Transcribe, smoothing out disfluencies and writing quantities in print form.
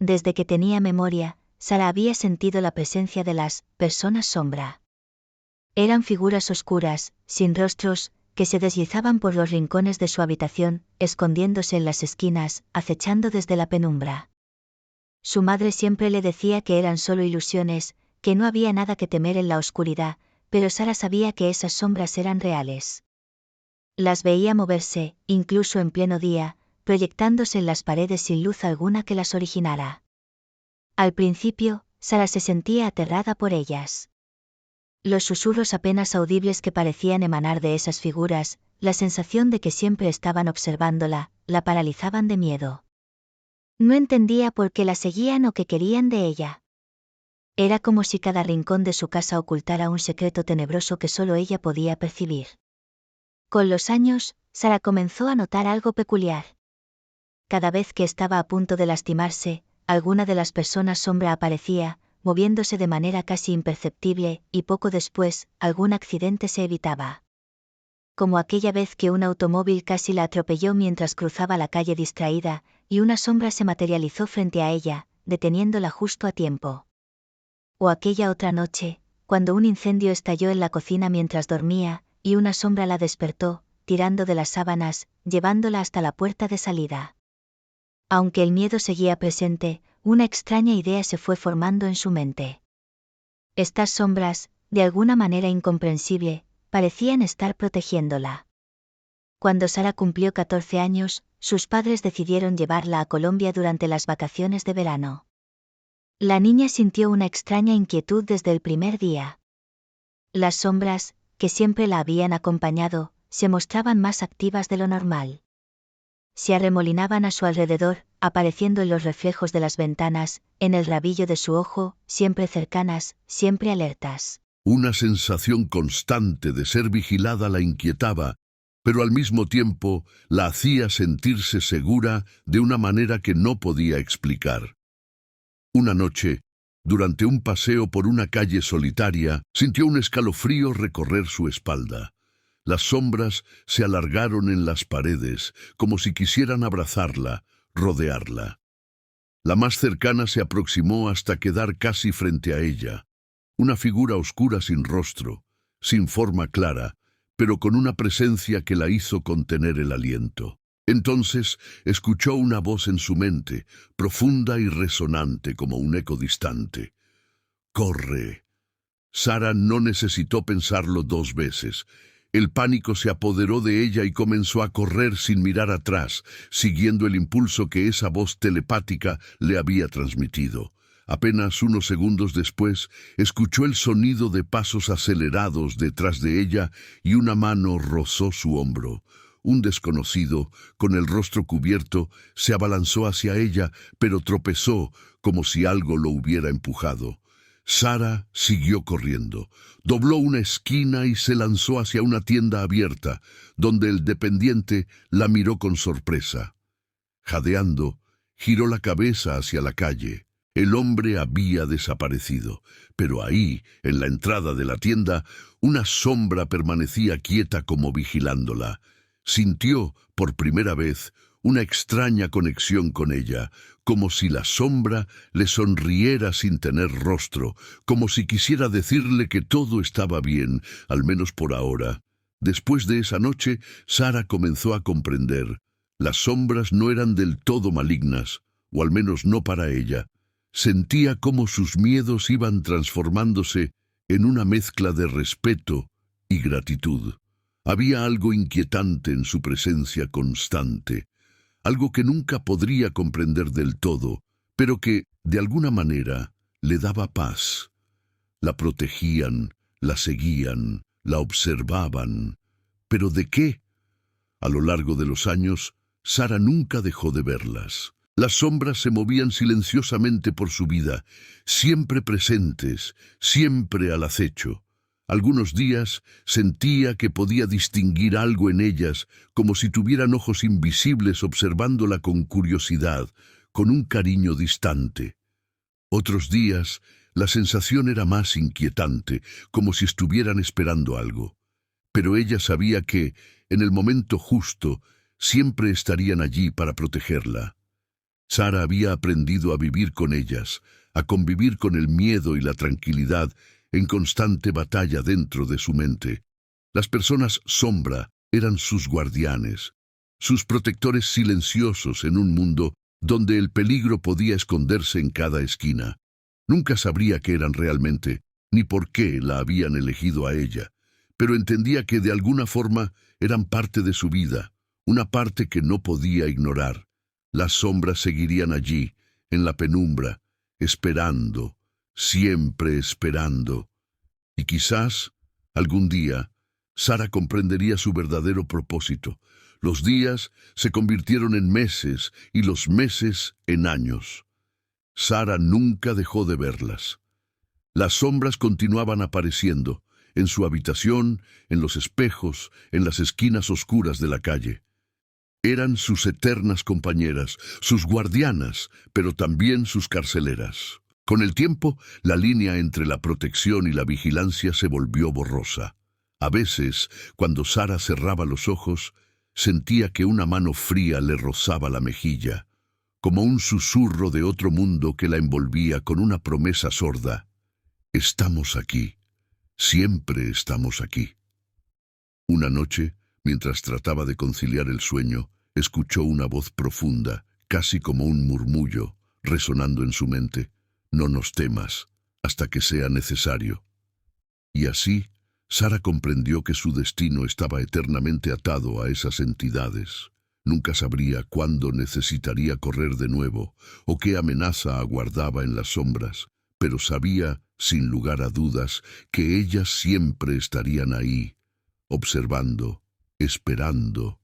Desde que tenía memoria, Sara había sentido la presencia de las personas sombra. Eran figuras oscuras, sin rostros, que se deslizaban por los rincones de su habitación, escondiéndose en las esquinas, acechando desde la penumbra. Su madre siempre le decía que eran solo ilusiones, que no había nada que temer en la oscuridad, pero Sara sabía que esas sombras eran reales. Las veía moverse, incluso en pleno día, proyectándose en las paredes sin luz alguna que las originara. Al principio, Sara se sentía aterrada por ellas. Los susurros apenas audibles que parecían emanar de esas figuras, la sensación de que siempre estaban observándola, la paralizaban de miedo. No entendía por qué la seguían o qué querían de ella. Era como si cada rincón de su casa ocultara un secreto tenebroso que solo ella podía percibir. Con los años, Sara comenzó a notar algo peculiar. Cada vez que estaba a punto de lastimarse, alguna de las personas sombra aparecía, moviéndose de manera casi imperceptible, y poco después, algún accidente se evitaba. Como aquella vez que un automóvil casi la atropelló mientras cruzaba la calle distraída, y una sombra se materializó frente a ella, deteniéndola justo a tiempo. O aquella otra noche, cuando un incendio estalló en la cocina mientras dormía, y una sombra la despertó, tirando de las sábanas, llevándola hasta la puerta de salida. Aunque el miedo seguía presente, una extraña idea se fue formando en su mente. Estas sombras, de alguna manera incomprensible, parecían estar protegiéndola. Cuando Sara cumplió 14 años, sus padres decidieron llevarla a Colombia durante las vacaciones de verano. La niña sintió una extraña inquietud desde el primer día. Las sombras, que siempre la habían acompañado, se mostraban más activas de lo normal. Se arremolinaban a su alrededor, apareciendo en los reflejos de las ventanas, en el rabillo de su ojo, siempre cercanas, siempre alertas. Una sensación constante de ser vigilada la inquietaba, pero al mismo tiempo la hacía sentirse segura de una manera que no podía explicar. Una noche, durante un paseo por una calle solitaria, sintió un escalofrío recorrer su espalda. Las sombras se alargaron en las paredes, como si quisieran abrazarla, rodearla. La más cercana se aproximó hasta quedar casi frente a ella. Una figura oscura sin rostro, sin forma clara, pero con una presencia que la hizo contener el aliento. Entonces escuchó una voz en su mente, profunda y resonante como un eco distante. «¡Corre!». Sara no necesitó pensarlo 2 veces. El pánico se apoderó de ella y comenzó a correr sin mirar atrás, siguiendo el impulso que esa voz telepática le había transmitido. Apenas unos segundos después, escuchó el sonido de pasos acelerados detrás de ella y una mano rozó su hombro. Un desconocido, con el rostro cubierto, se abalanzó hacia ella, pero tropezó como si algo lo hubiera empujado. Sara siguió corriendo, dobló una esquina y se lanzó hacia una tienda abierta, donde el dependiente la miró con sorpresa. Jadeando, giró la cabeza hacia la calle. El hombre había desaparecido, pero ahí, en la entrada de la tienda, una sombra permanecía quieta como vigilándola. Sintió, por primera vez, una extraña conexión con ella, como si la sombra le sonriera sin tener rostro, como si quisiera decirle que todo estaba bien, al menos por ahora. Después de esa noche, Sara comenzó a comprender. Las sombras no eran del todo malignas, o al menos no para ella. Sentía cómo sus miedos iban transformándose en una mezcla de respeto y gratitud. Había algo inquietante en su presencia constante, algo que nunca podría comprender del todo, pero que, de alguna manera, le daba paz. La protegían, la seguían, la observaban. ¿Pero de qué? A lo largo de los años, Sara nunca dejó de verlas. Las sombras se movían silenciosamente por su vida, siempre presentes, siempre al acecho. Algunos días sentía que podía distinguir algo en ellas, como si tuvieran ojos invisibles observándola con curiosidad, con un cariño distante. Otros días, la sensación era más inquietante, como si estuvieran esperando algo. Pero ella sabía que, en el momento justo, siempre estarían allí para protegerla. Sara había aprendido a vivir con ellas, a convivir con el miedo y la tranquilidad en constante batalla dentro de su mente. Las personas sombra eran sus guardianes, sus protectores silenciosos en un mundo donde el peligro podía esconderse en cada esquina. Nunca sabría qué eran realmente, ni por qué la habían elegido a ella, pero entendía que de alguna forma eran parte de su vida, una parte que no podía ignorar. Las sombras seguirían allí, en la penumbra, esperando, siempre esperando. Y quizás, algún día, Sara comprendería su verdadero propósito. Los días se convirtieron en meses y los meses en años. Sara nunca dejó de verlas. Las sombras continuaban apareciendo, en su habitación, en los espejos, en las esquinas oscuras de la calle. Eran sus eternas compañeras, sus guardianas, pero también sus carceleras. Con el tiempo, la línea entre la protección y la vigilancia se volvió borrosa. A veces, cuando Sara cerraba los ojos, sentía que una mano fría le rozaba la mejilla, como un susurro de otro mundo que la envolvía con una promesa sorda. Estamos aquí, siempre estamos aquí. Una noche, mientras trataba de conciliar el sueño, escuchó una voz profunda, casi como un murmullo, resonando en su mente. No nos temas, hasta que sea necesario. Y así, Sara comprendió que su destino estaba eternamente atado a esas entidades. Nunca sabría cuándo necesitaría correr de nuevo, o qué amenaza aguardaba en las sombras, pero sabía, sin lugar a dudas, que ellas siempre estarían ahí, observando, esperando,